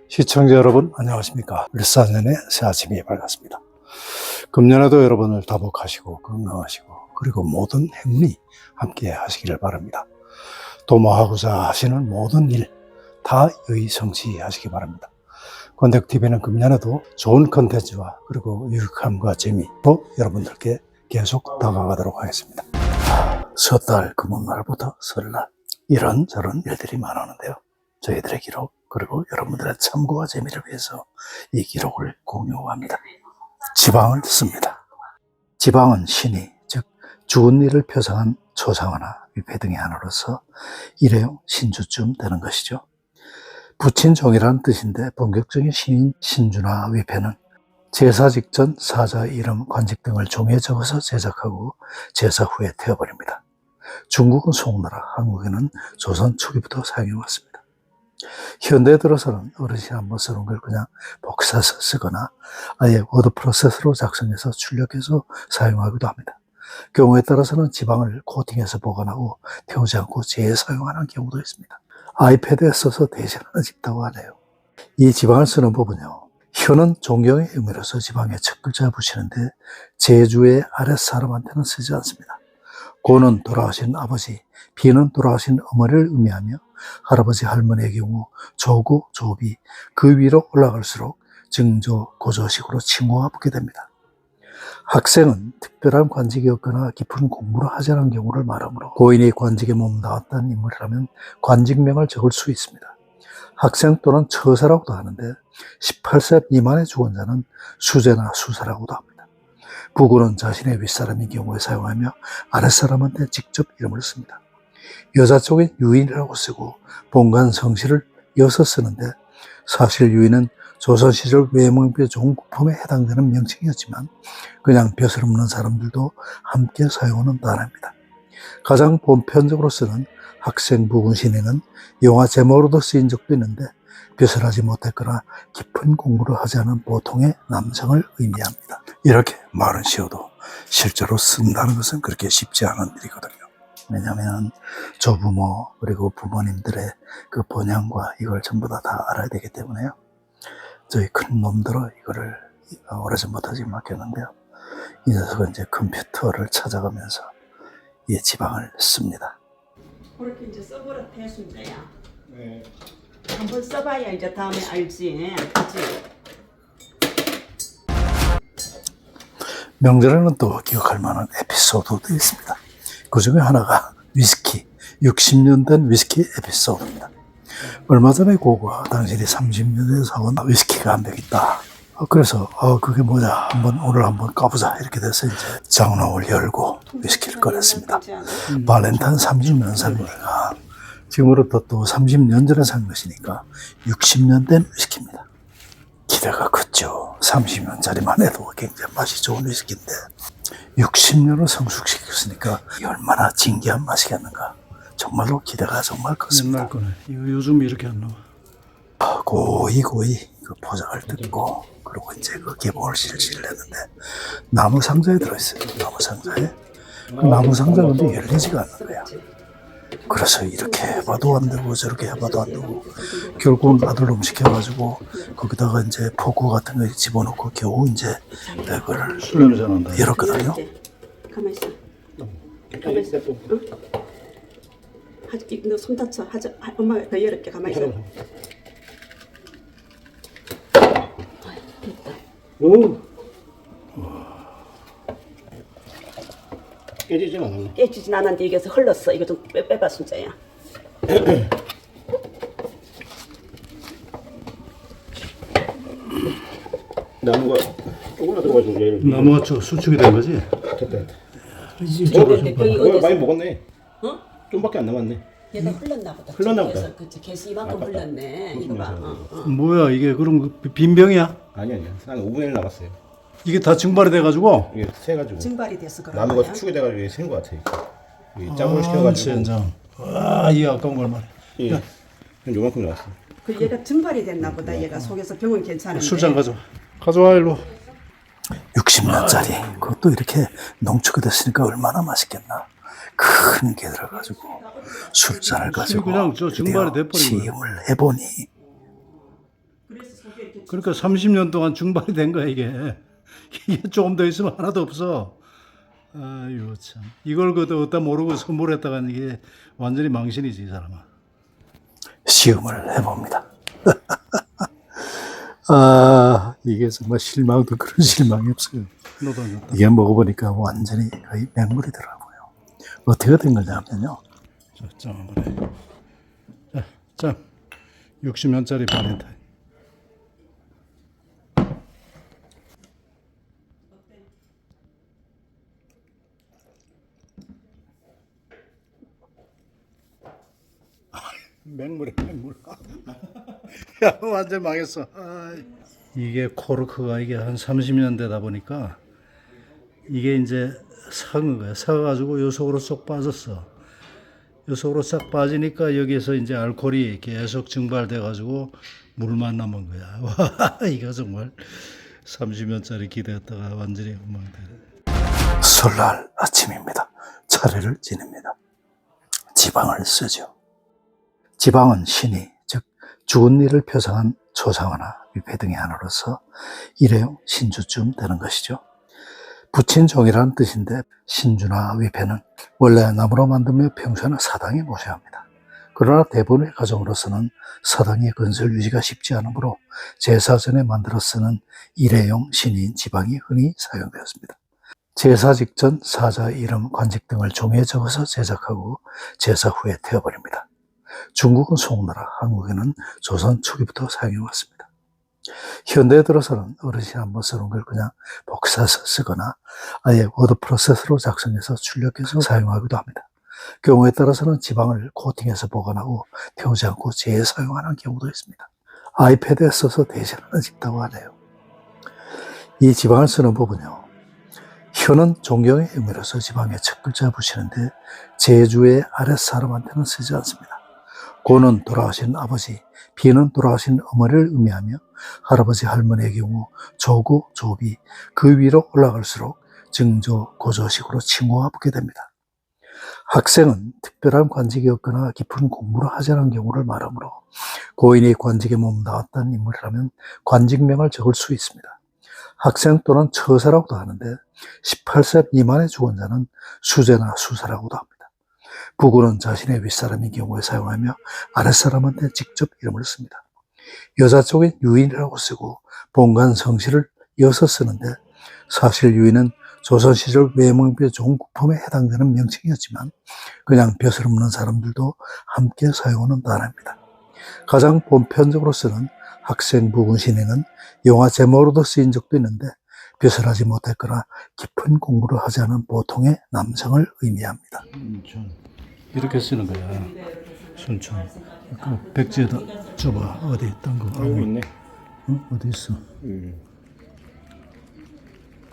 시청자 여러분 안녕하십니까. 일사년의 새 아침이 밝았습니다. 금년에도 여러분을 다복하시고 건강하시고 그리고 모든 행운이 함께 하시기를 바랍니다. 도모하고자 하시는 모든 일 다 의성취하시기 바랍니다. 권덕TV는 금년에도 좋은 컨텐츠와 그리고 유익함과 재미로 여러분들께 계속 다가가도록 하겠습니다. 섣달 금음날부터 설날 이런저런 일들이 많았는데요. 저희들의 기록 그리고 여러분들의 참고와 재미를 위해서 이 기록을 공유합니다. 지방을 씁니다. 지방은 신이 즉 죽은 일을 표상한 초상화나 위패 등의 하나로서 일회용 신주쯤 되는 것이죠. 붙인 종이라는 뜻인데 본격적인 신인 신주나 위패는 제사 직전 사자의 이름, 관직 등을 종이에 적어서 제작하고 제사 후에 태워버립니다. 중국은 송나라, 한국에는 조선 초기부터 사용해왔습니다. 현대 들어서는 어르신이 한번 쓰는 걸 그냥 복사해서 쓰거나 아예 워드 프로세서로 작성해서 출력해서 사용하기도 합니다. 경우에 따라서는 지방을 코팅해서 보관하고 태우지 않고 재사용하는 경우도 있습니다. 아이패드에 써서 대신하는 집다고 하네요. 이 지방을 쓰는 법은요. 현은 존경의 의미로서 지방에 첫 글자 붙이는데 제주의 아랫사람한테는 쓰지 않습니다. 고는 돌아가신 아버지, 비는 돌아가신 어머니를 의미하며 할아버지, 할머니의 경우 조구, 조비, 그 위로 올라갈수록 증조, 고조식으로 칭호가 붙게 됩니다. 학생은 특별한 관직이 없거나 깊은 공부를 하지 않은 경우를 말하므로 고인이 관직에 몸담았다는 인물이라면 관직명을 적을 수 있습니다. 학생 또는 처사라고도 하는데 18세 미만의 죽은 자는 수제나 수사라고도 합니다. 부군은 자신의 윗사람인 경우에 사용하며 아랫사람한테 직접 이름을 씁니다. 여자 쪽엔 유인이라고 쓰고 본관 성씨를 이어서 쓰는데 사실 유인은 조선시절 외명뼈 종구품에 해당되는 명칭이었지만 그냥 벼슬 없는 사람들도 함께 사용하는 단어입니다. 가장 보편적으로 쓰는 학생 부군신에는 영화 제목으로도 쓰인 적도 있는데 벼슬하지 못했거나 깊은 공부를 하지 않은 보통의 남성을 의미합니다. 이렇게 말은 쉬워도 실제로 쓴다는 것은 그렇게 쉽지 않은 일이거든요. 왜냐하면 조부모 그리고 부모님들의 그 본향과 이걸 전부 다 알아야 되기 때문에요. 저희 큰 놈들은 이거를 오래전부터 지금 맡겼는데요. 이 녀석은 이제 컴퓨터를 찾아가면서 이 지방을 씁니다. 그렇게 이제 써보라 대순자야. 네. 한번 써봐야 이제 다음에 알지. 그치? 명절에는 또 기억할 만한 에피소드도 있습니다. 그 중에 하나가 위스키, 60년 된 위스키 에피소드입니다. 얼마 전에 고가 당신이 30년 전에 사온 위스키가 한 병 있다. 그래서 그게 뭐냐 오늘 한번 까보자 이렇게 돼서 이제 장롱을 열고 위스키를 꺼냈습니다. 발렌타인 30년 살이니까 지금으로부터 또 30년 전에 산 것이니까 60년 된 위스키입니다. 기대가 컸죠. 30년짜리만 해도 굉장히 맛이 좋은 위스키인데 60년을 성숙시켰으니까 얼마나 진기한 맛이겠는가. 정말로 기대가 정말 컸습니다. 옛날 거네. 이거 요즘 이렇게 안 나와. 고이 그 포장을 뜯고 그리고 이제 그 개봉을 실시를 했는데 나무 상자에 들어있어요. 나무 상자에. 그 나무 상자가 근데 열리지가 않는 거야. 그래서 이렇게 해봐도 안 되고 저렇게 해봐도 안 되고 결국은 아들놈 시켜가지고 거기다가 이제 포구 같은 거 집어넣고 겨우 이제 그거를 수련을 잘한다. 열었거든요. 가만 있어. 가만 있어. 응? 너 손 다쳐. 하자. 엄마가 더 열을게. 가만 있어. 오. 깨지진 않았네. 깨지진 않았는데 이게서 흘렀어. 이거 좀 빼봐 순자야. 나무가 조금만 들어가서 나무가 수축이 된 거지? 됐다. 많이 먹었네. 어? 좀밖에 안 남았네. 얘가 흘렀나 보다. 흘렀나 보다. 그치. 개수 이만큼 흘렀네. 이거 봐. 뭐야 이게 그럼 빈병이야? 아니야. 한 5분의 1 남았어요. 이게 다 증발이 돼가지고? 이게 새가지고. 증발이 돼서 그런 나무가 거야? 수축이 돼가지고 센 것 같아. 이 짱을 시켜가지고. 젠장. 이 아까운 걸 말해. 예. 한 요만큼 나왔어. 그 얘가 증발이 됐나 보다. 얘가 속에서 병은 괜찮은데. 술잔 가져와 일로. 60년짜리 그것도 이렇게 농축이 됐으니까 얼마나 맛있겠나. 큰 게 들어가지고 술잔을 가지고 그냥 저 증발이 돼버린 거야. 시음을 해보니 그래서 속에 이렇게 그러니까 30년 동안 중발이 된 거야 이게. 이게 조금 더 있으면 하나도 없어. 아유 참. 이걸 어디다 모르고 선물했다가 이게 완전히 망신이지 이 사람아. 시음을 해봅니다. 아 이게 정말 실망도 그런 실망이 없어요. 이게 먹어보니까 완전히 거의 맹물이더라고요. 어떻게 된 거냐면요. 자, 점 한번 해. 자, 점. 60년짜리 바렌타인. 맹물이야, 맹물. 야, 완전 망했어. 이게 코르크가 이게 한 30년 되다 보니까 이게 이제 삭은 거야. 삭아가지고 요 속으로 쏙 빠졌어. 요 속으로 싹 빠지니까 여기에서 이제 알코올이 계속 증발돼가지고 물만 남은 거야. 와, 이거 정말 30년짜리 기대했다가 완전히 엉망되네. 설날 아침입니다. 차례를 지냅니다. 지방을 쓰죠. 지방은 신이, 즉 죽은 이를 표상한 조상화나 위패 등의 하나로서 일회용 신주쯤 되는 것이죠. 붙인 종이라는 뜻인데 신주나 위패는 원래 나무로 만들며 평소에는 사당에 모셔야 합니다. 그러나 대부분의 가정으로서는 사당의 건설 유지가 쉽지 않으므로 제사 전에 만들어 쓰는 일회용 신인 지방이 흔히 사용되었습니다. 제사 직전 사자 이름, 관직 등을 종이에 적어서 제작하고 제사 후에 태워버립니다. 중국은 송나라, 한국에는 조선 초기부터 사용해왔습니다. 현대에 들어서는 어르신 한번 쓰는 걸 그냥 복사해서 쓰거나 아예 워드 프로세서로 작성해서 출력해서 사용하기도 합니다. 경우에 따라서는 지방을 코팅해서 보관하고 태우지 않고 재사용하는 경우도 있습니다. 아이패드에 써서 대신하는 집 있다고 하네요. 이 지방을 쓰는 법은요. 현은 존경의 의미로서 지방에 첫 글자 붙이는데 제주의 아랫사람한테는 쓰지 않습니다. 고는 돌아가신 아버지, 비는 돌아가신 어머니를 의미하며 할아버지, 할머니의 경우 조구, 조비, 그 위로 올라갈수록 증조, 고조식으로 칭호가 붙게 됩니다. 학생은 특별한 관직이 없거나 깊은 공부를 하지 않은 경우를 말하므로 고인이 관직에 몸담았던 인물이라면 관직명을 적을 수 있습니다. 학생 또는 처사라고도 하는데 18세 미만의 죽은 자는 수제나 수사라고도 합니다. 부군은 자신의 윗사람인 경우에 사용하며 아랫사람한테 직접 이름을 씁니다. 여자 쪽엔 유인이라고 쓰고 본관 성씨를 이어서 쓰는데 사실 유인은 조선시절 외명배 종국품에 해당되는 명칭이었지만 그냥 벼슬 없는 사람들도 함께 사용하는 단어입니다. 가장 보편적으로 쓰는 학생 부군 신행은 영화 제목으로도 쓰인 적도 있는데 벼슬하지 못했거나 깊은 공부를 하지 않은 보통의 남성을 의미합니다. 이렇게 쓰는 거야. 순천. 그 백지에다 줘봐. 어디 있던 거. 여기 있네. 어? 어디 있어?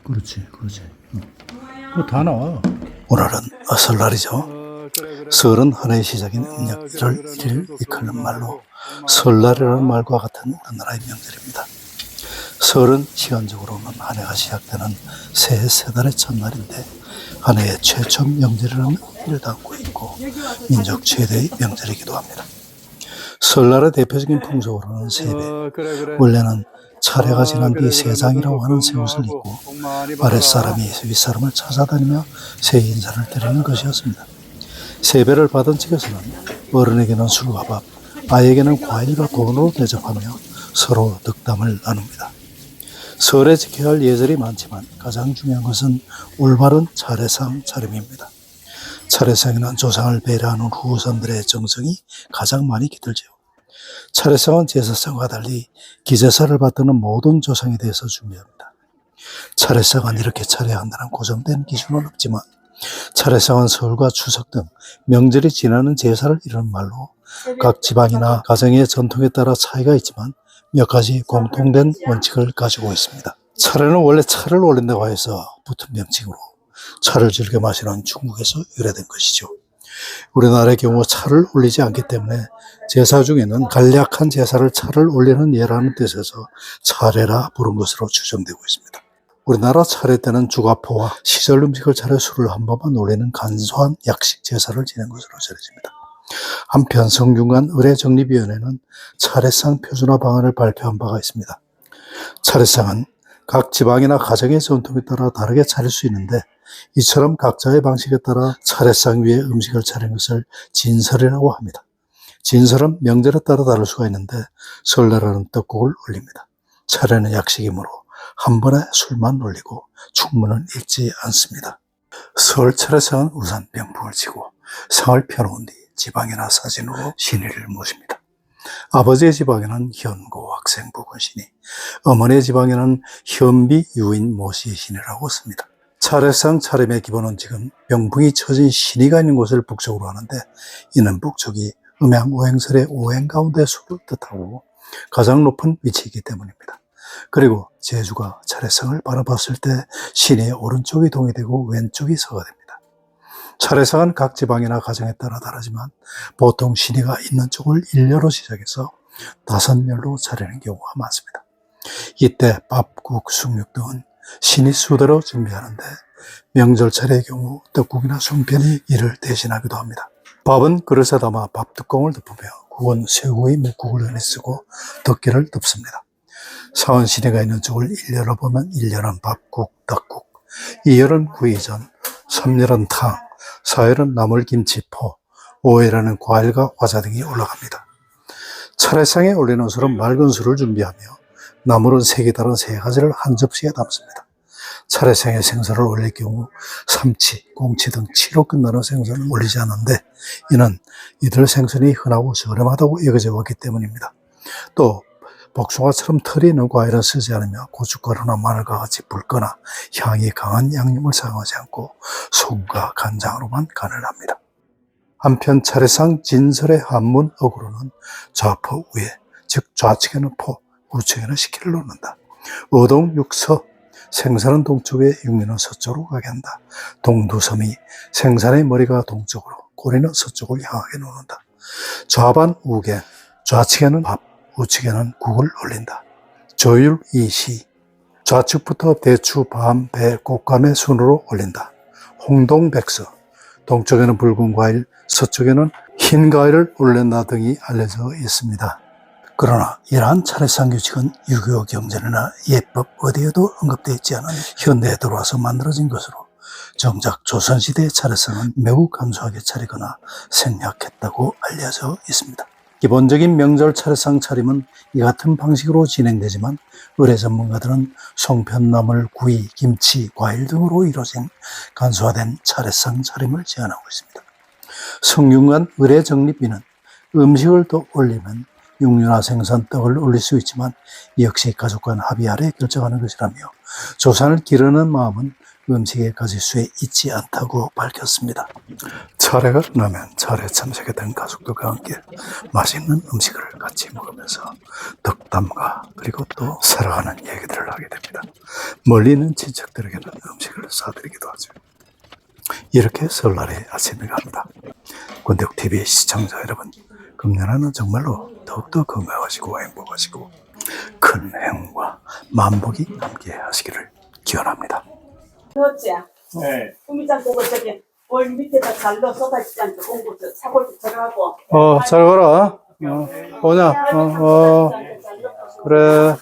그렇지, 그렇지. 그거 다 나와. 오늘은 설날이죠. 설은 한 해의 시작인 음력 1월 1일 이끌는 말로 설날이라는 말과 같은 우리나라의 명절입니다. 설은 시간적으로는 한 해가 시작되는 새해 세 달의 첫날인데 한 해의 최초 명절이라는 의미를 담고 있고 민족 최대의 명절이기도 합니다. 설날의 대표적인 풍속으로는 세배, 원래는 차례가 지난 뒤 세장이라고 하는 새 옷을 입고 아랫사람이 윗사람을 찾아다니며 새해 인사를 드리는 것이었습니다. 세배를 받은 측에서는 어른에게는 술과 밥, 아이에게는 과일과 돈으로 대접하며 서로 덕담을 나눕니다. 설에 지켜야 할 예절이 많지만 가장 중요한 것은 올바른 차례상 차림입니다. 차례상에는 조상을 배려하는 후손들의 정성이 가장 많이 깃들죠. 차례상은 제사상과 달리 기제사를 받드는 모든 조상에 대해서 중요합니다. 차례상은 이렇게 차례한다는 고정된 기준은 없지만 차례상은 설과 추석 등 명절이 지나는 제사를 이루는 말로 각 지방이나 가정의 전통에 따라 차이가 있지만 몇 가지 공통된 원칙을 가지고 있습니다. 차례는 원래 차를 올린다고 해서 붙은 명칭으로 차를 즐겨 마시는 중국에서 유래된 것이죠. 우리나라의 경우 차를 올리지 않기 때문에 제사 중에는 간략한 제사를 차를 올리는 예라는 뜻에서 차례라 부른 것으로 추정되고 있습니다. 우리나라 차례 때는 주가포와 시절 음식을 차려 술을 한 번만 올리는 간소한 약식 제사를 지낸 것으로 전해집니다. 한편 성균관 의례정립위원회는 차례상 표준화 방안을 발표한 바가 있습니다. 차례상은 각 지방이나 가정의 전통에 따라 다르게 차릴 수 있는데 이처럼 각자의 방식에 따라 차례상 위에 음식을 차리는 것을 진설이라고 합니다. 진설은 명절에 따라 다를 수가 있는데 설날에는 떡국을 올립니다. 차례는 약식이므로 한 번에 술만 올리고 충문은 읽지 않습니다. 설 차례상은 우선 병풍을 치고 상을 펴놓은 뒤 지방이나 사진으로 신의를 모십니다. 아버지의 지방에는 현고 학생 부군 신의, 어머니의 지방에는 현비 유인 모시 신의라고 씁니다. 차례상 차림의 기본 원칙은 병풍이 쳐진 신의가 있는 곳을 북쪽으로 하는데 이는 북쪽이 음양 오행설의 오행 가운데 수를 뜻하고 가장 높은 위치이기 때문입니다. 그리고 제주가 차례상을 바라봤을 때 신의의 오른쪽이 동이 되고 왼쪽이 서가 됩니다. 차례상은 각 지방이나 가정에 따라 다르지만 보통 신의가 있는 쪽을 일렬로 시작해서 5열로 차리는 경우가 많습니다. 이때 밥, 국, 숭육 등은 신의 수대로 준비하는데 명절 차례의 경우 떡국이나 송편이 이를 대신하기도 합니다. 밥은 그릇에 담아 밥 뚜껑을 덮으며 국은 쇠구이 묵국을 흔히 쓰고 덮개를 덮습니다. 상은 신의가 있는 쪽을 1열로 보면 1열은 밥, 국, 떡국, 2열은 구이전, 3열은 탕, 4열은 나물김치, 포, 5열에는 과일과 과자 등이 올라갑니다. 차례상에 올리는 술은 맑은 술을 준비하며 나물은 색이 다른 3가지를 한 접시에 담습니다. 차례상에 생선을 올릴 경우 삼치, 꽁치 등 치로 끝나는 생선을 올리지 않는데 이는 이들 생선이 흔하고 저렴하다고 여겨져 왔기 때문입니다. 또 복숭아처럼 털이 있는 과일은 쓰지 않으며 고춧가루나 마늘과 같이 붉거나 향이 강한 양념을 사용하지 않고 소금과 간장으로만 간을 합니다. 한편 차례상 진설의 한문 어구로는 좌포 위에, 즉 좌측에는 포, 우측에는 식기를 놓는다. 어동 육서, 생산은 동쪽에 육류는 서쪽으로 가게 한다. 동두섬이 생산의 머리가 동쪽으로, 꼬리는 서쪽을 향하게 놓는다. 좌반 우계, 좌측에는 밥, 우측에는 국을 올린다. 조율 이시, 좌측부터 대추, 밤, 배, 꽃감의 순으로 올린다. 홍동백서, 동쪽에는 붉은 과일, 서쪽에는 흰 과일을 올린다 등이 알려져 있습니다. 그러나 이러한 차례상 규칙은 유교 경전이나 예법 어디에도 언급되어 있지 않은 현대에 들어와서 만들어진 것으로 정작 조선시대의 차례상은 매우 간소하게 차리거나 생략했다고 알려져 있습니다. 기본적인 명절 차례상 차림은 이 같은 방식으로 진행되지만 의례 전문가들은 송편, 나물, 구이, 김치, 과일 등으로 이루어진 간소화된 차례상 차림을 제안하고 있습니다. 성균관 의례정립위는 음식을 더 올리면 육류나 생선, 떡을 올릴 수 있지만 역시 가족 간 합의 아래 결정하는 것이라며 조상을 기르는 마음은 음식의 가짓수에 있지 않다고 밝혔습니다. 차례가 끝나면 차례 참석에 든 가족들과 함께 맛있는 음식을 같이 먹으면서 덕담과 그리고 또 살아가는 얘기들을 하게 됩니다. 멀리 있는 친척들에게는 음식을 사드리기도 하죠. 이렇게 설날의 아침이 갑니다. 권대국TV 시청자 여러분, 금년에는 정말로 더욱더 건강하시고 행복하시고 큰 행운과 만복이 함께 하시기를 기원합니다. 넣었지? 네. 구미장 보고 저기 월 밑에다 잘로 쏟아지지 않게 공부 사골도 들어가고 잘 가라. 오냐. 그래.